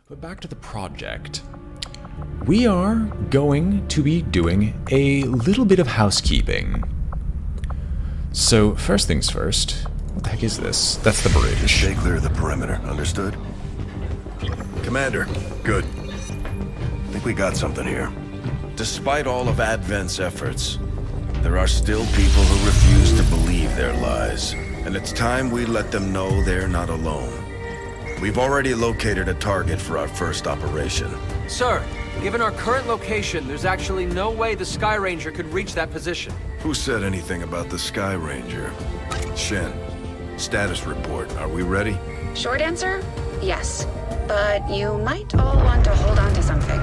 But back to the project. We are going to be doing a little bit of housekeeping. So, first things first, what the heck is this? That's the bridge. Just stay clear of the perimeter, understood? Commander, good. Think we got something here. Despite all of Advent's efforts, there are still people who refuse to believe their lies. And it's time we let them know they're not alone. We've already located a target for our first operation. Sir, given our current location, there's actually no way the Sky Ranger could reach that position. Who said anything about the Sky Ranger? Shen, status report. Are we ready? Short answer, yes. But you might all want to hold on to something.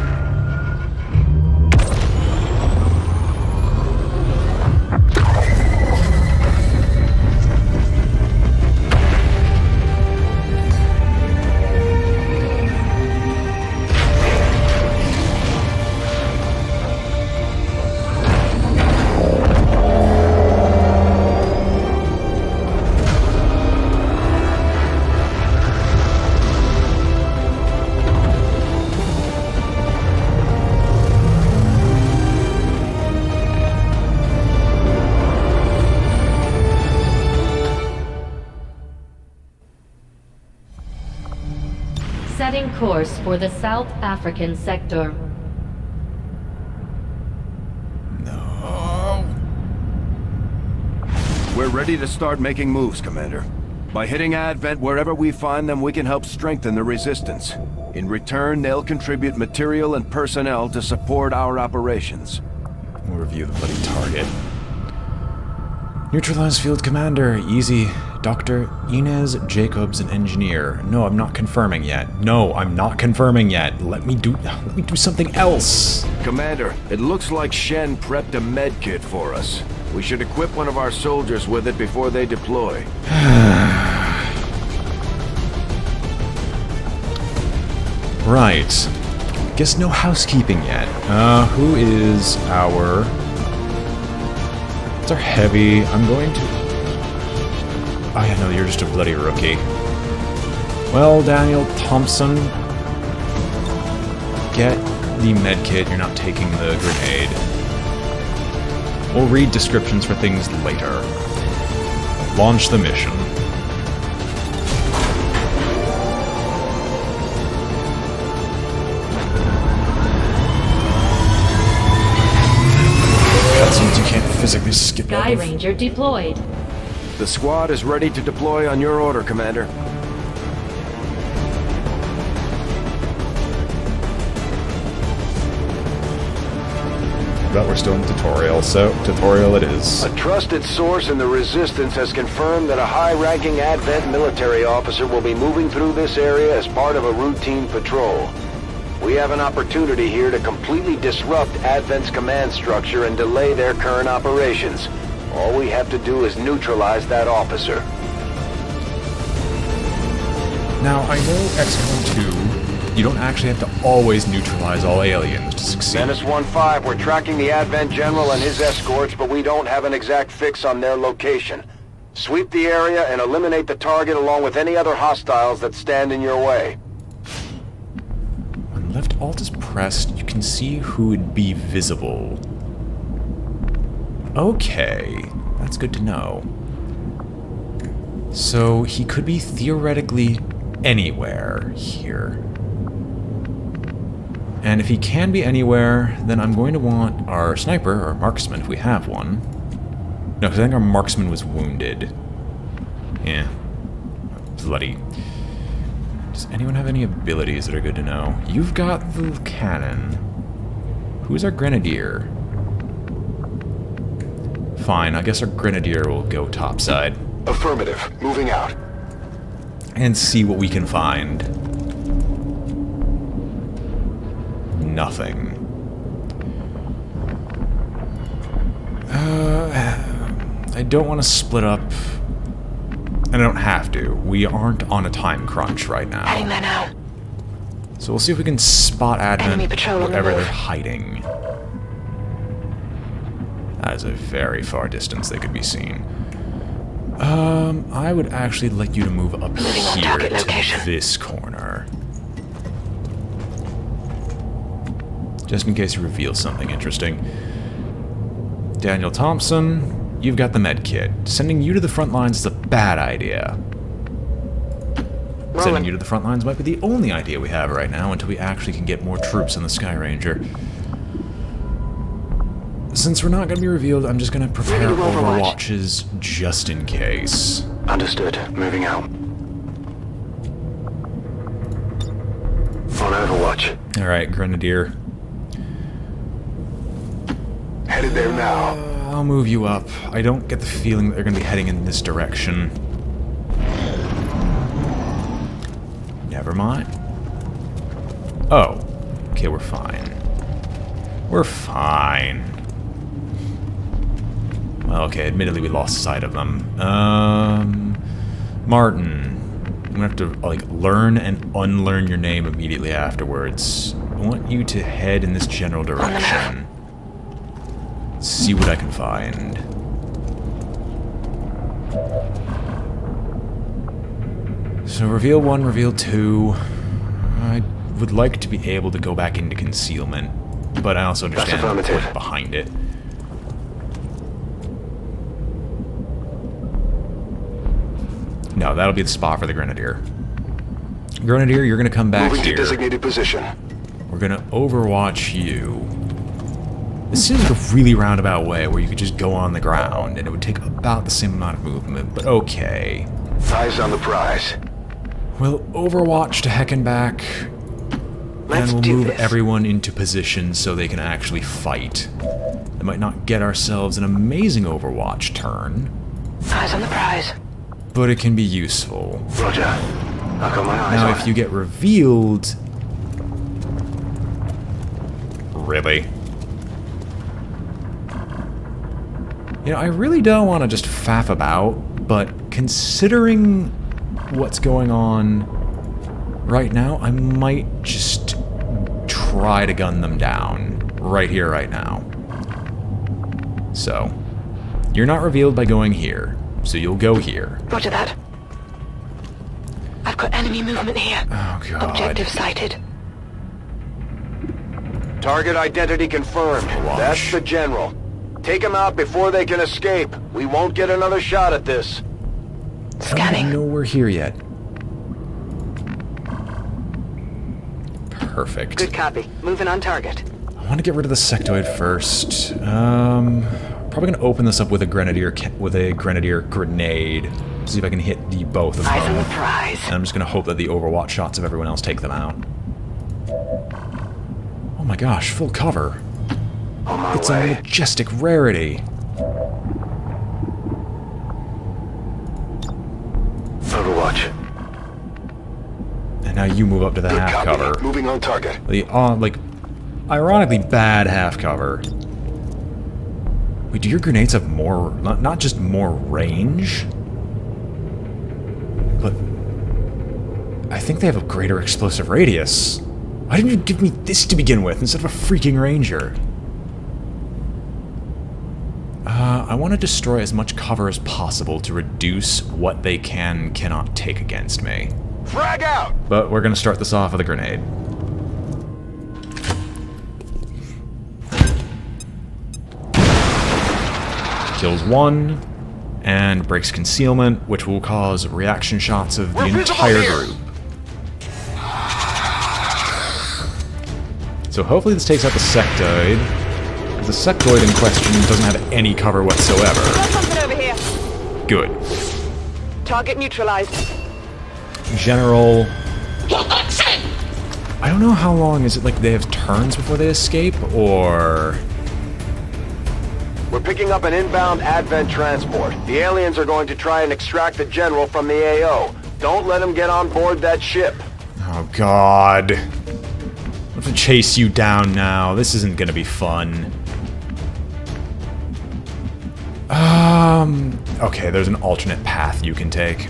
Setting course for the South African sector. No. We're ready to start making moves, Commander. By hitting Advent wherever we find them, we can help strengthen the resistance. In return, they'll contribute material and personnel to support our operations. We'll review the bloody target. Neutralize field commander. Easy. Dr. Inez Jacobs, an engineer. No, I'm not confirming yet. No, I'm not confirming yet. Let me do something else. Commander, it looks like Shen prepped a med kit for us. We should equip one of our soldiers with it before they deploy. Right. Guess no housekeeping yet. Who is our... It's our heavy. I'm going to... Oh yeah, no, you're just a bloody rookie. Well, Daniel Thompson, get the medkit. You're not taking the grenade. We'll read descriptions for things later. Launch the mission. Cutscenes you can't physically skip Sky over. Ranger deployed. The squad is ready to deploy on your order, Commander. But we're still in tutorial, so tutorial it is. A trusted source in the Resistance has confirmed that a high-ranking Advent military officer will be moving through this area as part of a routine patrol. We have an opportunity here to completely disrupt Advent's command structure and delay their current operations. All we have to do is neutralize that officer. Now, I know XCOM 2, you don't actually have to always neutralize all aliens to succeed. Menace 1-5, we're tracking the Advent General and his escorts, but we don't have an exact fix on their location. Sweep the area and eliminate the target along with any other hostiles that stand in your way. When left alt is pressed, you can see who would be visible. Okay, that's good to know. So he could be theoretically anywhere here. And if he can be anywhere, then I'm going to want our sniper, or marksman if we have one. No, because I think our marksman was wounded. Yeah. Bloody. Does anyone have any abilities that are good to know? You've got the cannon. Who's our grenadier? Fine, I guess our grenadier will go topside. Affirmative. Moving out. And see what we can find. Nothing. I don't want to split up. And I don't have to. We aren't on a time crunch right now. Heading there now. So we'll see if we can spot Advent Enemy patrol on the wherever move. they're hiding. That is a very far distance they could be seen. I would actually like you to move up Moving on here target to location. this corner. Just in case he reveals something interesting. Daniel Thompson, you've got the med kit. Sending you to the front lines is a bad idea. Sending you to the front lines might be the only idea we have right now until we actually can get more troops in the Sky Ranger. Since we're not going to be revealed, I'm just going to prepare overwatches just in case. Understood. Moving out. On Overwatch. Alright, Grenadier. Headed there now. I'll move you up. I don't get the feeling that they're going to be heading in this direction. Never mind. Oh. Okay, we're fine. We're fine. Well, okay, admittedly we lost sight of them. Martin. I'm gonna have to, like, learn and unlearn your name immediately afterwards. I want you to head in this general direction. See what I can find. So, reveal 1, reveal 2. I would like to be able to go back into concealment, but I also understand the point behind it. No, that'll be the spot for the Grenadier. Grenadier, you're gonna come back Moving here. to designated position. We're gonna overwatch you. This seems like a really roundabout way where you could just go on the ground and it would take about the same amount of movement, but okay. Eyes on the prize. We'll overwatch to heck and back, and we'll move everyone into position so they can actually fight. It might not get ourselves an amazing overwatch turn, Eyes on the prize. but it can be useful. Roger. I've got my eyes Now, on if you get revealed... Really? You know, I really don't want to just faff about, but considering what's going on right now, I might just try to gun them down right here, right now. So, you're not revealed by going here, so you'll go here. Roger that. I've got enemy movement here. Oh, God. Objective sighted. Target identity confirmed. Watch. That's the general. Take them out before they can escape. We won't get another shot at this. I don't Scanning. know we're here yet. Perfect. Good copy. Moving on target. I want to get rid of the sectoid first. Probably gonna open this up with a grenadier grenade. See if I can hit the both of Eyes on the them. prize. And I'm just gonna hope that the overwatch shots of everyone else take them out. Oh my gosh, full cover. On my It's a way. majestic rarity. Overwatch. And now you move up to the Good half copy. cover. Moving on target. The like, ironically bad half cover. Wait, do your grenades have more, not just more range? But I think they have a greater explosive radius. Why didn't you give me this to begin with instead of a freaking ranger? I want to destroy as much cover as possible to reduce what they cannot take against me. Frag out! But we're going to start this off with a grenade. Kills one, and breaks concealment, which will cause reaction shots of the entire group. So hopefully this takes out the sectoid, because the sectoid in question doesn't have any cover whatsoever. Got something over here. Good. Target neutralized. General... I don't know how long, is it like they have turns before they escape, or... We're picking up an inbound Advent transport. The aliens are going to try and extract the general from the AO. Don't let them get on board that ship. Oh god. I have to chase you down now. This isn't gonna be fun. Okay, there's an alternate path you can take.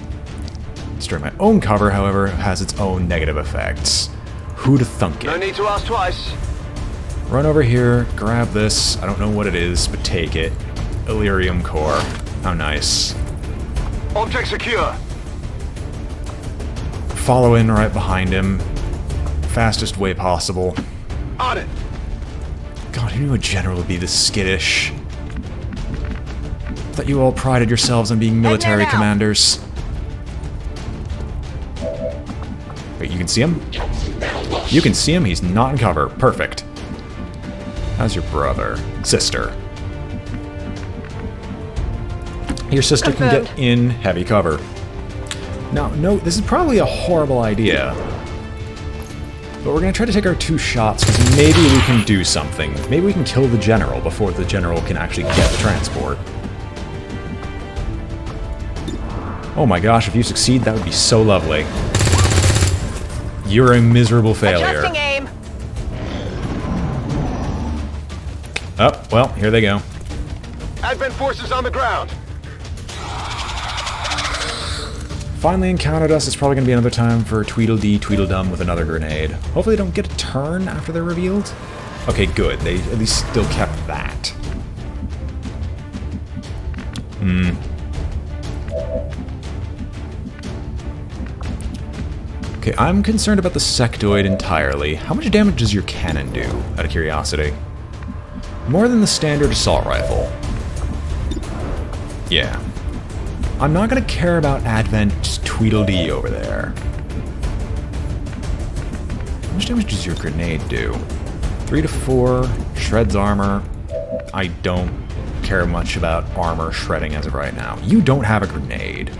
Destroy my own cover, however, has its own negative effects. Who'da thunk No it? need to ask twice. Run over here, grab this. I don't know what it is, but take it. Illyrium core. How nice. Object secure. Follow in right behind him. Fastest way possible. On it. God, who knew a general would be this skittish? Thought you all prided yourselves on being military commanders. Wait, you can see him? You can see him? He's not in cover. Perfect. How's your brother? Sister. Your sister can get in heavy cover. Now, no, this is probably a horrible idea. But we're going to try to take our 2 shots, because maybe we can do something. Maybe we can kill the general before the general can actually get the transport. Oh my gosh, if you succeed, that would be so lovely. You're a miserable failure. Adjusting aim. Oh, well, here they go. Advent forces on the ground. Finally encountered us. It's probably going to be another time for Tweedledee Tweedledum with another grenade. Hopefully they don't get a turn after they're revealed. Okay, good. They at least still kept that. Okay, I'm concerned about the sectoid entirely. How much damage does your cannon do, out of curiosity? More than the standard assault rifle. Yeah. I'm not going to care about Advent Tweedledee over there. How much damage does your grenade do? 3 to 4, shreds armor. I don't care much about armor shredding as of right now. You don't have a grenade.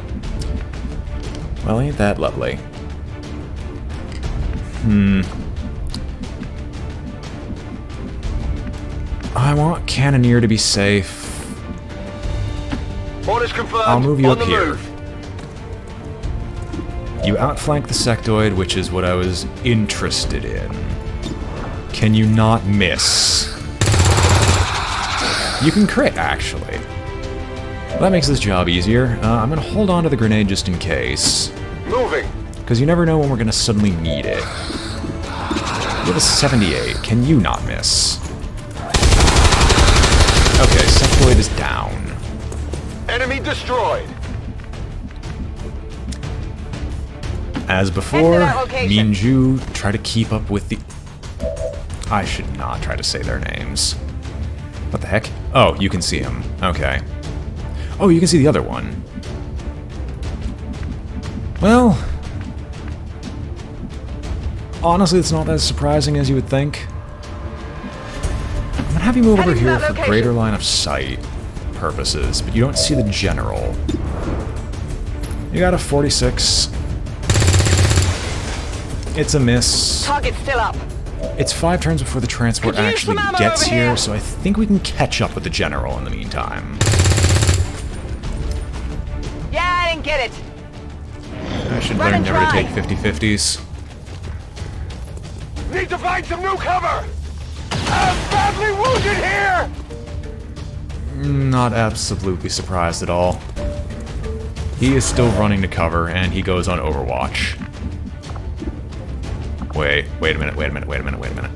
Well, ain't that lovely. I want Cannoneer to be safe. Orders confirmed. I'll move you On up the here. move. You outflank the sectoid, which is what I was interested in. Can you not miss? You can crit, actually. Well, that makes this job easier. I'm going to hold on to the grenade just in case. Moving. Because you never know when we're going to suddenly need it. You have a 78. Can you not miss? Okay, sectoid is down. Enemy destroyed. As before, Head to that location. me and Ju try to keep up with the... I should not try to say their names. What the heck? Oh, you can see him. Okay. Oh, you can see the other one. Well... honestly, it's not as surprising as you would think. I'm gonna have you move over Heading to here that for location. greater line of sight purposes, but you don't see the general. You got a 46. It's a miss. Target's still up. It's 5 turns before the transport Could you use actually some ammo gets over here, here? so I think we can catch up with the general in the meantime. Yeah, I didn't get it. I should Run learn and never to try. take 50-50s. Need to find some new cover. I'm badly wounded here. Not absolutely surprised at all. He is still running to cover, and he goes on Overwatch. Wait a minute.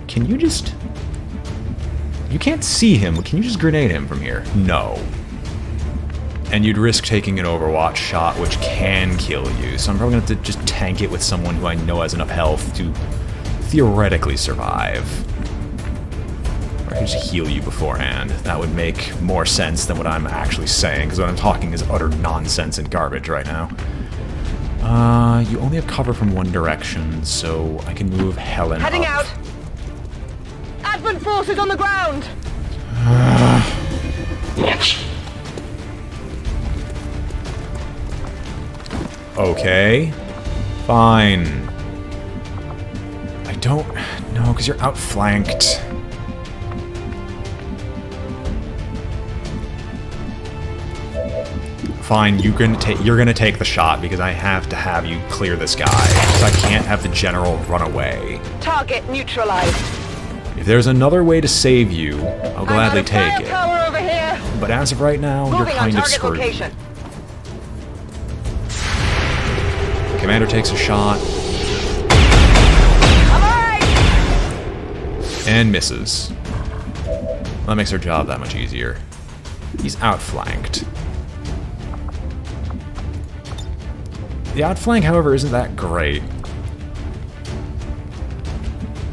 Can you just... You can't see him, but can you just grenade him from here? No. And you'd risk taking an Overwatch shot, which can kill you, so I'm probably going to have to just tank it with someone who I know has enough health to theoretically survive. Or I could just heal you beforehand. That would make more sense than what I'm actually saying, because what I'm talking is utter nonsense and garbage right now. You only have cover from one direction, so I can move Helen Heading up. out. Advent forces on the ground. Okay. Fine. I don't... No, because you're outflanked. Fine, you're gonna take the shot because I have to have you clear this guy. Because I can't have the general run away. Target neutralized. If there's another way to save you, I'll gladly I got a take it. firepower over here. But as of right now, you're Moving on kind of target screwed. location. Commander takes a shot I'm alright. and misses. That makes our job that much easier. He's outflanked. The outflank, however, isn't that great.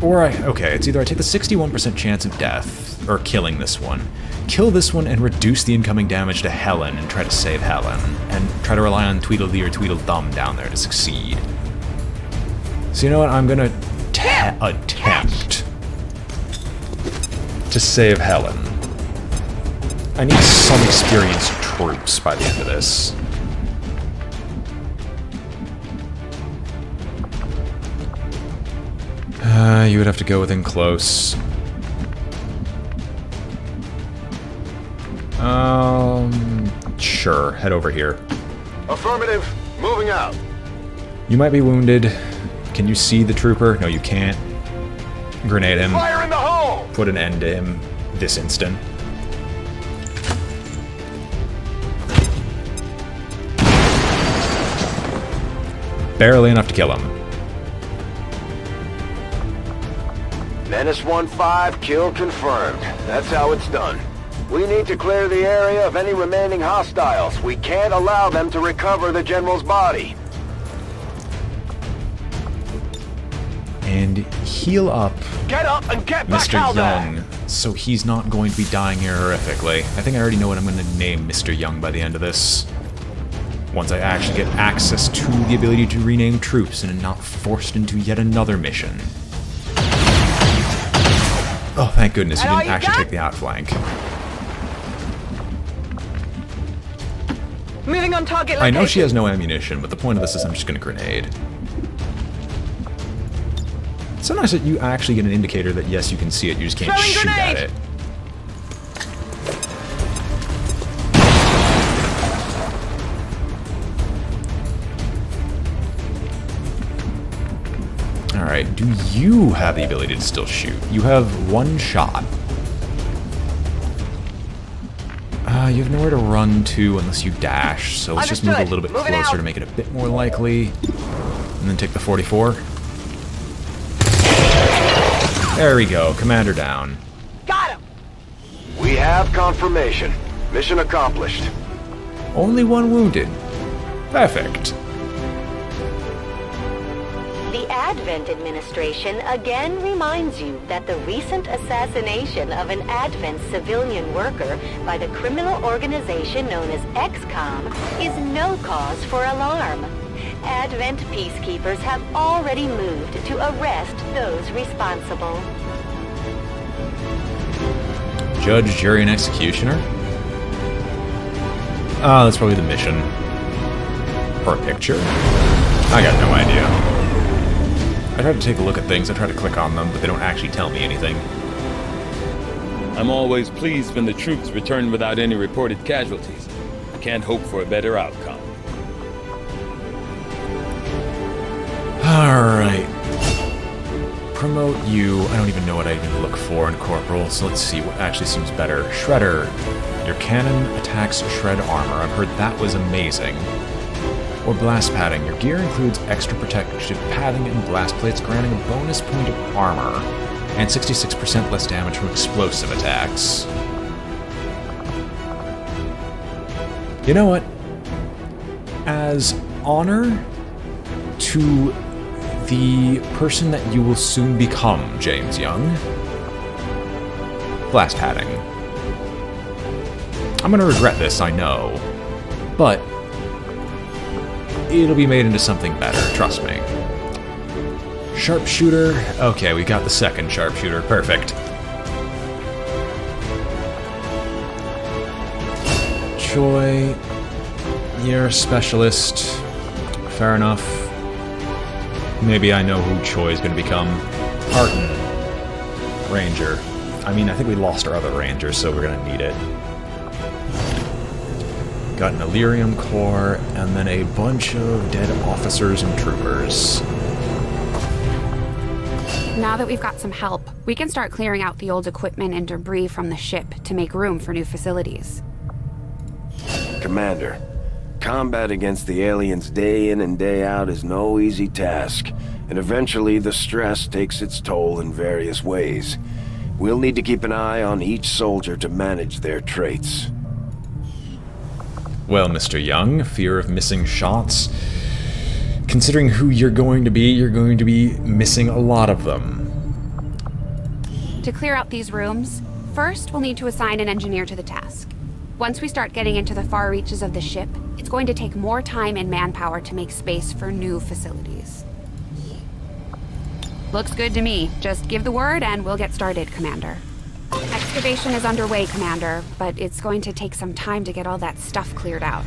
Or okay, it's either I take the 61% chance of death, or killing this one. Kill this one and reduce the incoming damage to Helen and try to save Helen. And try to rely on Tweedledee or Tweedledum down there to succeed. So you know what, I'm gonna attempt to save Helen. I need some experienced troops by the end of this. You would have to go within close. Sure, head over here. Affirmative. Moving out. You might be wounded. Can you see the trooper? No, you can't. Grenade him. Fire in the hole! Put an end to him this instant. Barely enough to kill him. Menace 1-5, kill confirmed. That's how it's done. We need to clear the area of any remaining hostiles. We can't allow them to recover the General's body. And heal up Get up and get back Mr. out there! Young, so he's not going to be dying here horrifically. I think I already know what I'm going to name Mr. Young by the end of this. Once I actually get access to the ability to rename troops and not forced into yet another mission. Oh, thank goodness you didn't actually take the outflank. Moving on target location. I know she has no ammunition, but the point of this is I'm just going to grenade. It's so nice that you actually get an indicator that yes, you can see it, you just can't Throwing shoot grenade! at it. Alright, do you have the ability to still shoot? You have one shot. You have nowhere to run to unless you dash, so let's just move a little bit Moving closer out. to make it a bit more likely. And then take the 44. There we go, commander down. Got him. We have confirmation. Mission accomplished. Only one wounded. Perfect. The Advent administration again reminds you that the recent assassination of an Advent civilian worker by the criminal organization known as XCOM is no cause for alarm. Advent peacekeepers have already moved to arrest those responsible. Judge, jury, and executioner? Ah, that's probably the mission. Or a picture? I got no idea. I try to take a look at things, I try to click on them, but they don't actually tell me anything. I'm always pleased when the troops return without any reported casualties. I can't hope for a better outcome. Alright. Promote you. I don't even know what I even look for in Corporal, so let's see what actually seems better. Shredder. Your cannon attacks shred armor. I've heard that was amazing. Or blast padding. Your gear includes extra protective padding and blast plates, granting a bonus point of armor, and 66% less damage from explosive attacks. You know what? As honor to the person that you will soon become, James Young, blast padding. I'm gonna regret this, I know, but it'll be made into something better, trust me. Sharpshooter. Okay, we got the second sharpshooter. Perfect. Choi, you're a specialist. Fair enough. Maybe I know who Choi is going to become. Arton. Ranger. I mean, I think we lost our other Ranger, so we're going to need it. Got an Illyrium Corps, and then a bunch of dead officers and troopers. Now that we've got some help, we can start clearing out the old equipment and debris from the ship to make room for new facilities. Commander, combat against the aliens day in and day out is no easy task, and eventually the stress takes its toll in various ways. We'll need to keep an eye on each soldier to manage their traits. Well, Mr. Young, fear of missing shots. Considering who you're going to be missing a lot of them. To clear out these rooms, first we'll need to assign an engineer to the task. Once we start getting into the far reaches of the ship, it's going to take more time and manpower to make space for new facilities. Looks good to me. Just give the word and we'll get started, Commander. Excavation is underway, Commander, but it's going to take some time to get all that stuff cleared out.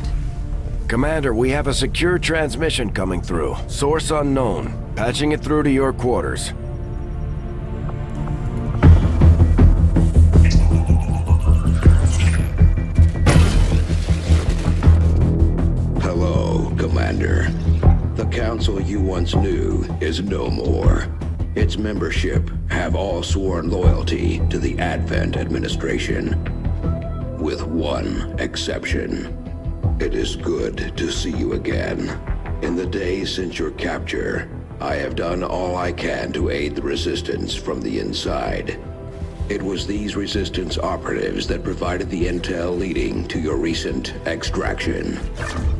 Commander, we have a secure transmission coming through. Source unknown. Patching it through to your quarters. Hello, Commander. The council you once knew is no more. Its membership have all sworn loyalty to the Advent administration, with one exception. It is good to see you again. In the days since your capture, I have done all I can to aid the Resistance from the inside. It was these Resistance operatives that provided the intel leading to your recent extraction.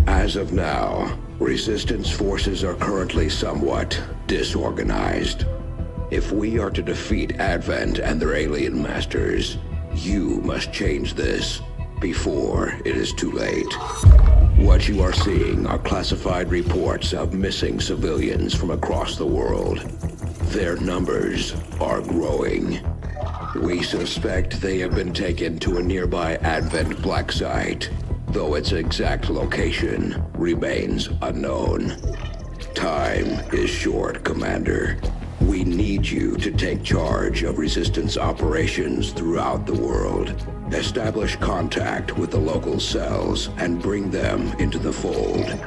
As of now, Resistance forces are currently somewhat disorganized. If we are to defeat Advent and their alien masters, you must change this before it is too late. What you are seeing are classified reports of missing civilians from across the world. Their numbers are growing. We suspect they have been taken to a nearby Advent black site, though its exact location remains unknown. Time is short, Commander. We need you to take charge of Resistance operations throughout the world. Establish contact with the local cells and bring them into the fold.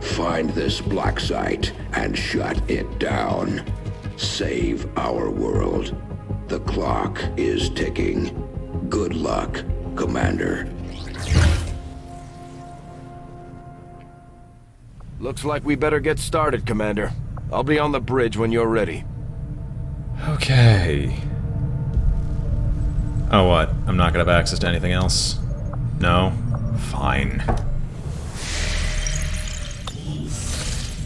Find this black site and shut it down. Save our world. The clock is ticking. Good luck, Commander. Looks like we better get started, Commander. I'll be on the bridge when you're ready. Okay. Oh, what? I'm not gonna have access to anything else? No? Fine.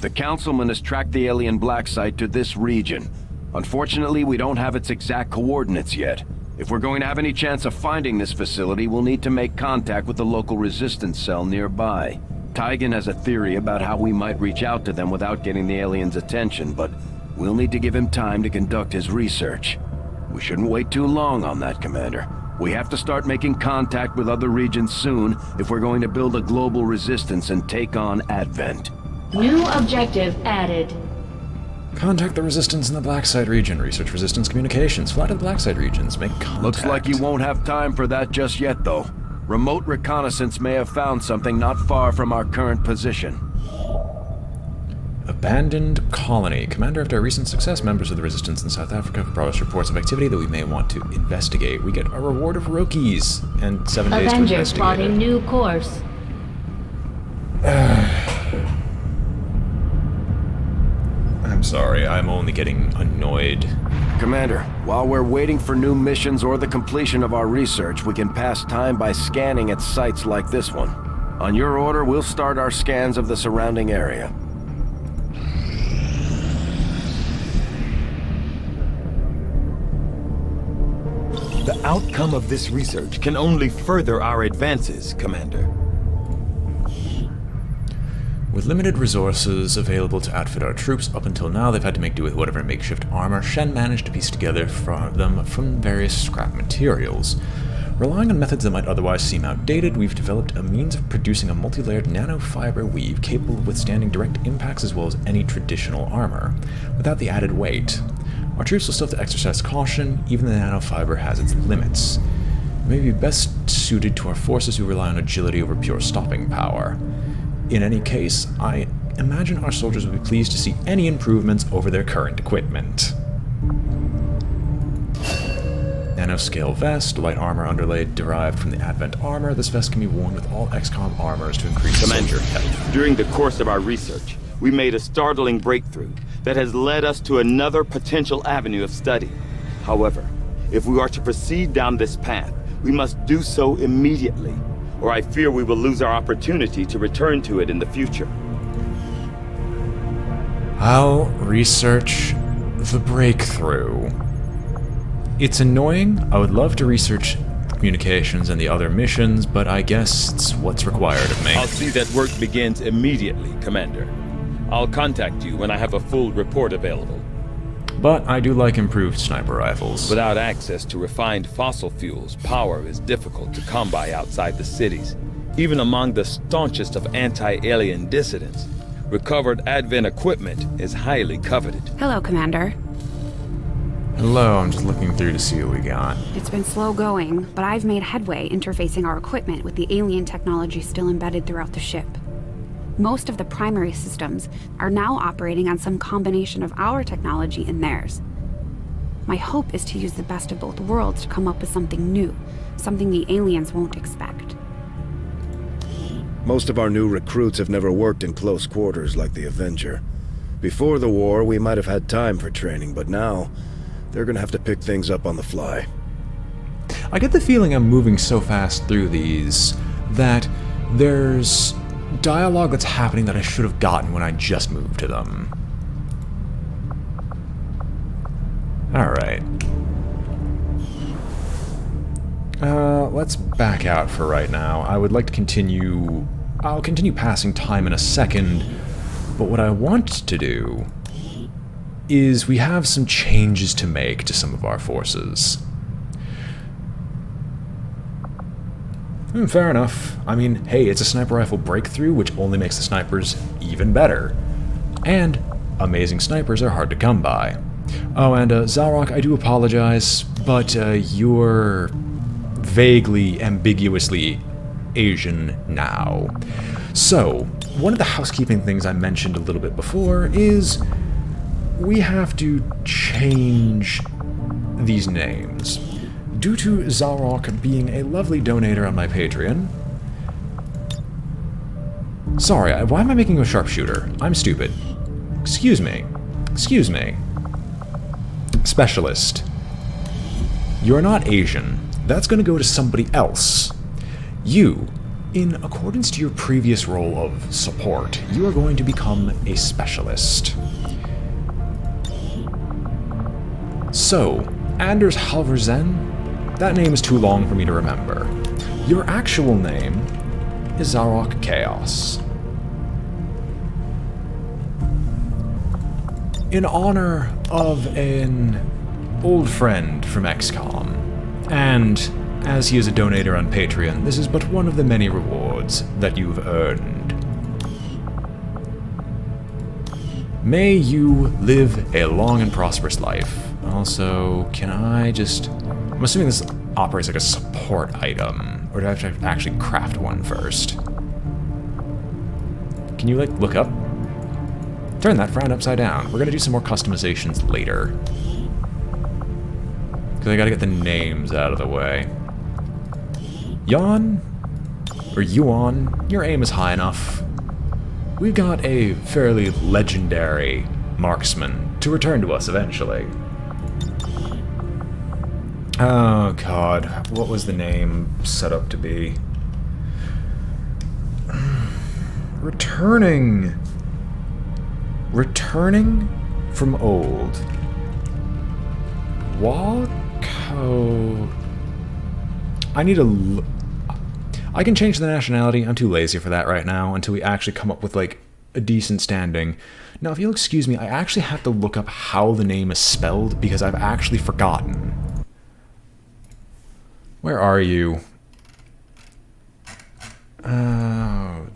The Councilman has tracked the alien black site to this region. Unfortunately, we don't have its exact coordinates yet. If we're going to have any chance of finding this facility, we'll need to make contact with the local Resistance cell nearby. Tygan has a theory about how we might reach out to them without getting the aliens' attention, but we'll need to give him time to conduct his research. We shouldn't wait too long on that, Commander. We have to start making contact with other regions soon if we're going to build a global resistance and take on Advent. New objective added. Contact the Resistance in the Black Site region. Research Resistance communications. Fly to the Black Site regions. Make contact. Looks like you won't have time for that just yet, though. Remote reconnaissance may have found something not far from our current position. Abandoned colony. Commander, after a recent success, members of the Resistance in South Africa have brought us reports of activity that we may want to investigate. We get a reward of rookies and 7 days to Avenger investigate plotting it. new course. I'm sorry, I'm only getting annoyed. Commander, while we're waiting for new missions or the completion of our research, we can pass time by scanning at sites like this one. On your order, we'll start our scans of the surrounding area. The outcome of this research can only further our advances, Commander. With limited resources available to outfit our troops, up until now they've had to make do with whatever makeshift armor Shen managed to piece together from various scrap materials. Relying on methods that might otherwise seem outdated, we've developed a means of producing a multi-layered nanofiber weave capable of withstanding direct impacts as well as any traditional armor, without the added weight. Our troops will still have to exercise caution, even the nanofiber has its limits. It may be best suited to our forces who rely on agility over pure stopping power. In any case, I imagine our soldiers will be pleased to see any improvements over their current equipment. Nanoscale vest, light armor underlay derived from the Advent armor. This vest can be worn with all XCOM armors to increase soldier health. During the course of our research, we made a startling breakthrough that has led us to another potential avenue of study. However, if we are to proceed down this path, we must do so immediately, or I fear we will lose our opportunity to return to it in the future. I'll research the breakthrough. It's annoying. I would love to research communications and the other missions, but I guess it's what's required of me. I'll see that work begins immediately, Commander. I'll contact you when I have a full report available. But I do like improved sniper rifles. Without access to refined fossil fuels, power is difficult to come by outside the cities. Even among the staunchest of anti-alien dissidents, recovered Advent equipment is highly coveted. Hello, Commander. Hello, I'm just looking through to see what we got. It's been slow going, but I've made headway interfacing our equipment with the alien technology still embedded throughout the ship. Most of the primary systems are now operating on some combination of our technology and theirs. My hope is to use the best of both worlds to come up with something new, something the aliens won't expect. Most of our new recruits have never worked in close quarters like the Avenger. Before the war, we might have had time for training, but now, they're gonna have to pick things up on the fly. I get the feeling I'm moving so fast through these that there's dialogue that's happening that I should have gotten when I just moved to them. Alright. Let's back out for right now. I would like to continue... I'll continue passing time in a second, but what I want to do is we have some changes to make to some of our forces. Fair enough. I mean, hey, it's a sniper rifle breakthrough, which only makes the snipers even better. And amazing snipers are hard to come by. Oh, and Zalrock, I do apologize, but you're vaguely, ambiguously Asian now. So, one of the housekeeping things I mentioned a little bit before is we have to change these names. Due to Zalrock being a lovely donator on my Patreon... Sorry, why am I making you a sharpshooter? I'm stupid. Excuse me. Excuse me. Specialist. You're not Asian. That's gonna go to somebody else. You, in accordance to your previous role of support, you are going to become a specialist. So, Anders Halvorsen, that name is too long for me to remember. Your actual name is Zalrock Chaos. In honor of an old friend from XCOM, and as he is a donator on Patreon, this is but one of the many rewards that you've earned. May you live a long and prosperous life. Also, can I just... I'm assuming this operates like a support item, or do I have to actually craft one first? Can you, like, look up? Turn that frown upside down. We're gonna do some more customizations later. Because I gotta get the names out of the way. Yon, or Yuan, your aim is high enough. We've got a fairly legendary marksman to return to us eventually. Oh god, what was the name set up to be? Returning from old. Wako... I need a... I can change the nationality. I'm too lazy for that right now until we actually come up with, like, a decent standing. Now, if you'll excuse me, I actually have to look up how the name is spelled because I've actually forgotten. Where are you?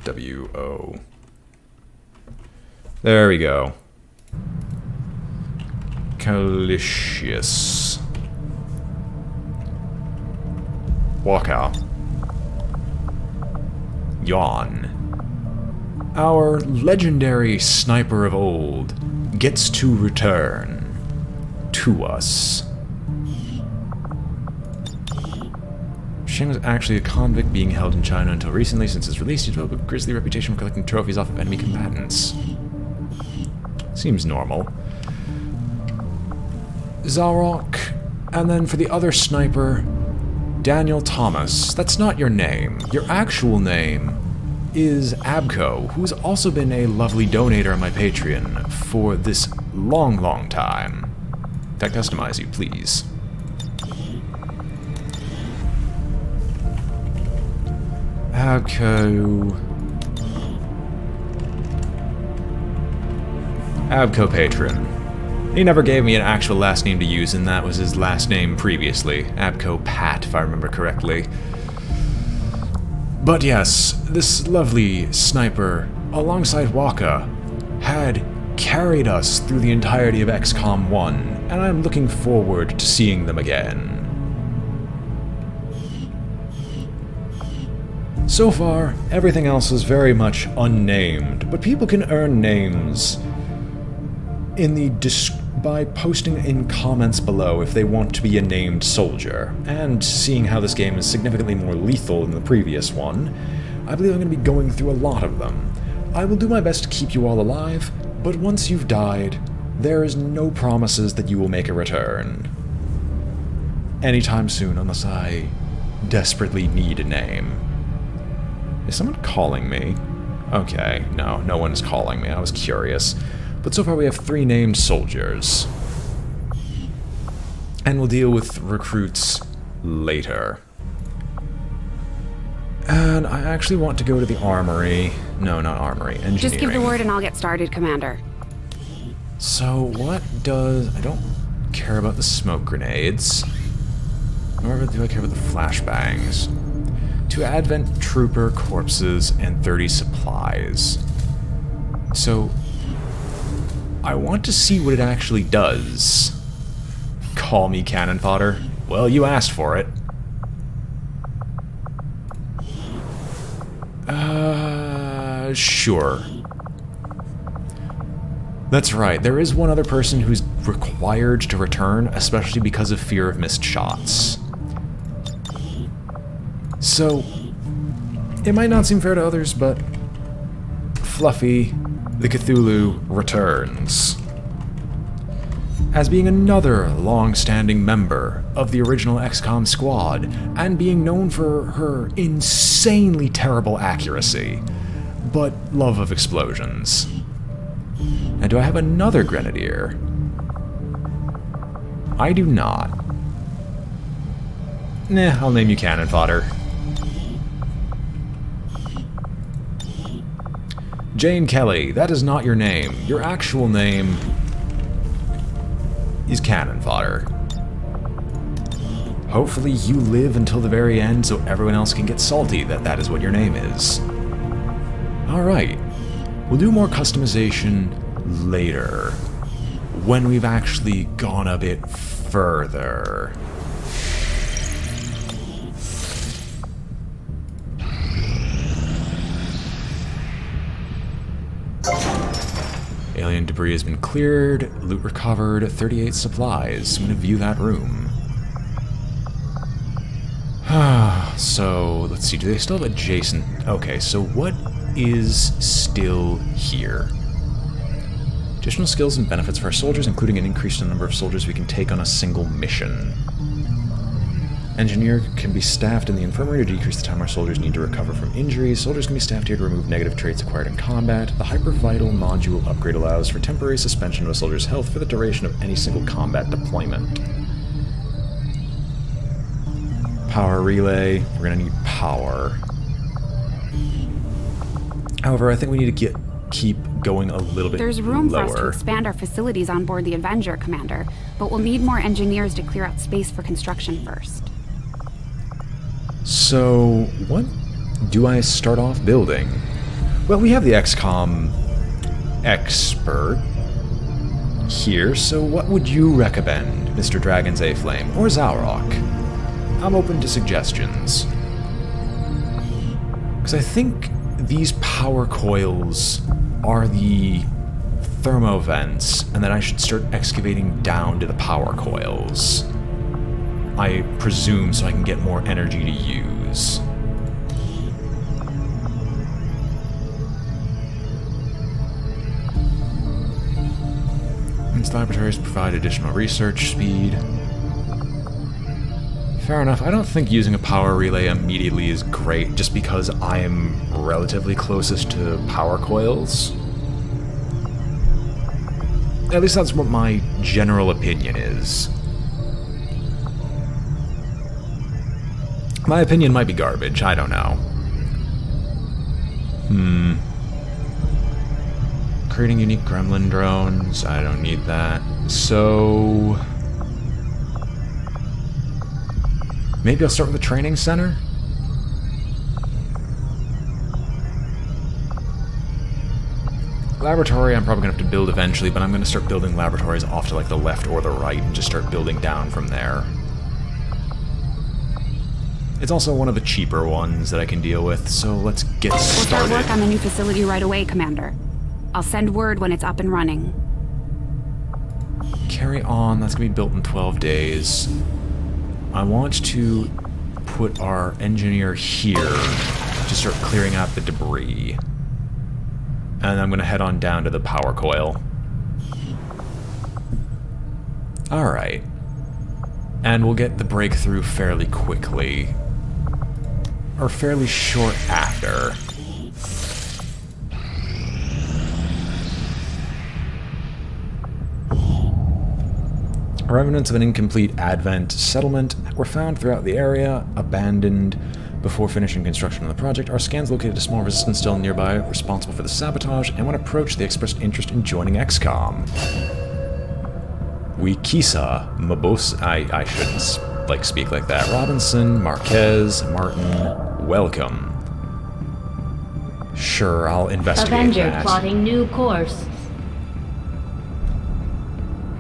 W-O. There we go. Calicious. Waka. Yawn. Our legendary sniper of old gets to return to us. Shane was actually a convict being held in China until recently. Since his release, he developed a grisly reputation for collecting trophies off of enemy combatants. Seems normal. Zalrock, and then for the other sniper, Daniel Thomas. That's not your name. Your actual name is Abco, who's also been a lovely donator on my Patreon for this long, long time. Can I customize you, please? Abco Patron. He never gave me an actual last name to use, and that was his last name previously. Abco Pat, if I remember correctly. But yes, this lovely sniper, alongside Waka, had carried us through the entirety of XCOM 1, and I'm looking forward to seeing them again. So far, everything else is very much unnamed, but people can earn names by posting in comments below if they want to be a named soldier. And seeing how this game is significantly more lethal than the previous one, I believe I'm going to be going through a lot of them. I will do my best to keep you all alive, but once you've died, there is no promises that you will make a return anytime soon, unless I desperately need a name. Is someone calling me? Okay, no one's calling me. I was curious. But so far we have 3 named soldiers. And we'll deal with recruits later. And I actually want to go to the armory. No, not armory. Engineering. Just give the word and I'll get started, Commander. So what does... I don't care about the smoke grenades. Nor do I care about the flashbangs. 2 Advent Trooper corpses and 30 supplies. So... I want to see what it actually does. Call me cannon fodder? Well, you asked for it. Sure. That's right, there is one other person who's required to return, especially because of fear of missed shots. So, it might not seem fair to others, but Fluffy the Cthulhu returns. As being another long-standing member of the original XCOM squad, and being known for her insanely terrible accuracy, but love of explosions. And do I have another Grenadier? I do not. Nah, I'll name you cannon fodder. Jane Kelly, that is not your name. Your actual name is cannon fodder. Hopefully you live until the very end so everyone else can get salty that that is what your name is. Alright, we'll do more customization later, when we've actually gone a bit further. Alien debris has been cleared, loot recovered, 38 supplies. I'm gonna view that room. So, let's see, do they still have adjacent... Okay, so what is still here? Additional skills and benefits for our soldiers, including an increase in the number of soldiers we can take on a single mission. Engineer can be staffed in the infirmary to decrease the time our soldiers need to recover from injuries. Soldiers can be staffed here to remove negative traits acquired in combat. The Hyper-Vital module upgrade allows for temporary suspension of a soldier's health for the duration of any single combat deployment. Power relay. We're gonna need power. However, I think we need to keep going a little bit lower. There's room for us to expand our facilities on board the Avenger, Commander, but we'll need more engineers to clear out space for construction first. So, what do I start off building? Well, we have the XCOM expert here, so what would you recommend, Mr. Dragon's A-Flame, or Zaurok? I'm open to suggestions. Because I think these power coils are the thermo vents, and then I should start excavating down to the power coils. I presume so I can get more energy to use. These laboratories provide additional research speed. Fair enough. I don't think using a power relay immediately is great, just because I am relatively closest to power coils. At least that's what my general opinion is. My opinion might be garbage, I don't know. Creating unique gremlin drones. I don't need that. So... maybe I'll start with the training center? Laboratory I'm probably going to have to build eventually, but I'm going to start building laboratories off to like the left or the right and just start building down from there. It's also one of the cheaper ones that I can deal with, so let's get started. We'll start work on the new facility right away, Commander. I'll send word when it's up and running. Carry on, that's going to be built in 12 days. I want to put our engineer here to start clearing out the debris. And I'm going to head on down to the power coil. Alright. And we'll get the breakthrough fairly quickly. Or fairly short after. Remnants of an incomplete Advent settlement were found throughout the area, abandoned before finishing construction on the project. Our scans located a small resistance still nearby, responsible for the sabotage, and when approached, they expressed interest in joining XCOM. Wikisa, Mabos... I shouldn't, speak like that. Robinson, Marquez, Martin, welcome. Sure, I'll investigate Avenger that. plotting new course.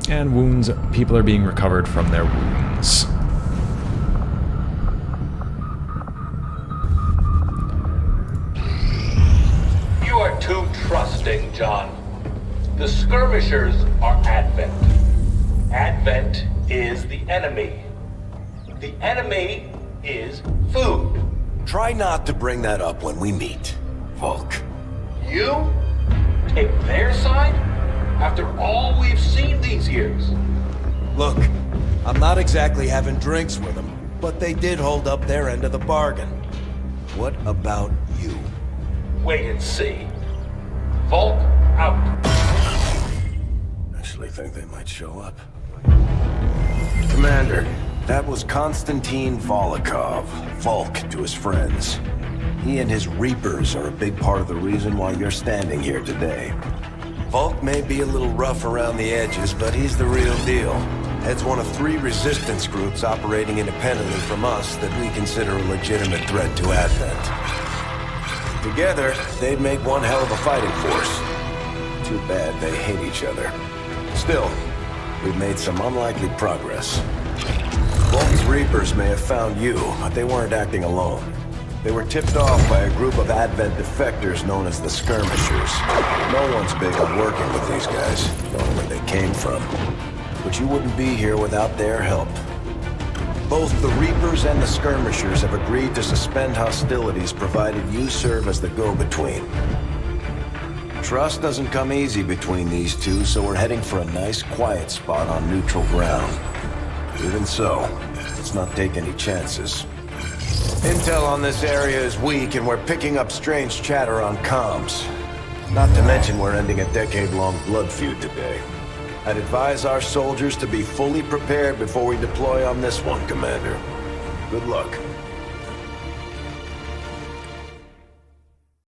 And wounds, people are being recovered from their wounds. You are too trusting, John. The skirmishers are Advent. Advent is the enemy. The enemy is food. Try not to bring that up when we meet, Volk. You take their side after all we've seen these years. Look, I'm not exactly having drinks with them, but they did hold up their end of the bargain. What about you? Wait and see. Volk out. Actually think they might show up. Commander, that was Konstantin Volokov, Volk to his friends. He and his Reapers are a big part of the reason why you're standing here today. Volk may be a little rough around the edges, but he's the real deal. Heads one of 3 resistance groups operating independently from us that we consider a legitimate threat to Advent. Together, they'd make one hell of a fighting force. Too bad they hate each other. Still, we've made some unlikely progress. Volk's Reapers may have found you, but they weren't acting alone. They were tipped off by a group of Advent defectors known as the Skirmishers. No one's big on working with these guys, knowing where they came from. But you wouldn't be here without their help. Both the Reapers and the Skirmishers have agreed to suspend hostilities provided you serve as the go-between. Trust doesn't come easy between these two, so we're heading for a nice, quiet spot on neutral ground. Even so, let's not take any chances. Intel on this area is weak, and we're picking up strange chatter on comms. Not to mention we're ending a decade-long blood feud today. I'd advise our soldiers to be fully prepared before we deploy on this one, Commander. Good luck.